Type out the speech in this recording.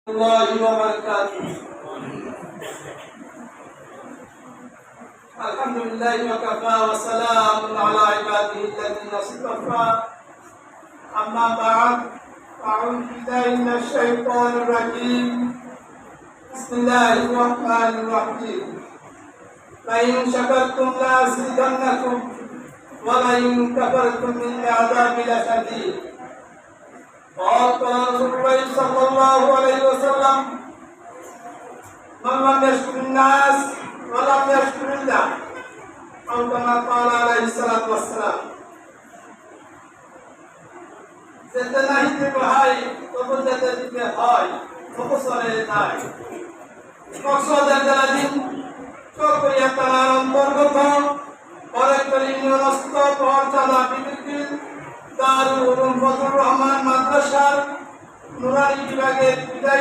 الله وبركاته. الحمد لله وكفى وسلام على عباده الذين اصطفى. أما بعد، أعوذ بالله من الشيطان الرجيم. بسم الله الرحمن الرحيم. لئن شكرتم لأزيدنكم ولئن كفرتم إن عذابي لشديد. قال رسول الله صلى الله عليه وسلم: من لم يشكر الناس ولم يشكر الله، أو كما قال عليه الصلاة والسلام। যেতে নাই দিবে হয় তবু যেতে দিবে হয়, অবসরে নাই কক্সবাজার জেলাধীন চকরিয়া থানার অন্তর্গত ফরেক্টর ইউনিয়নস্থ পৌরসভা বিদ্যুৎ দারুল উলুম ফজলুর রহমান মাদ্রাসার নুরানি বিভাগের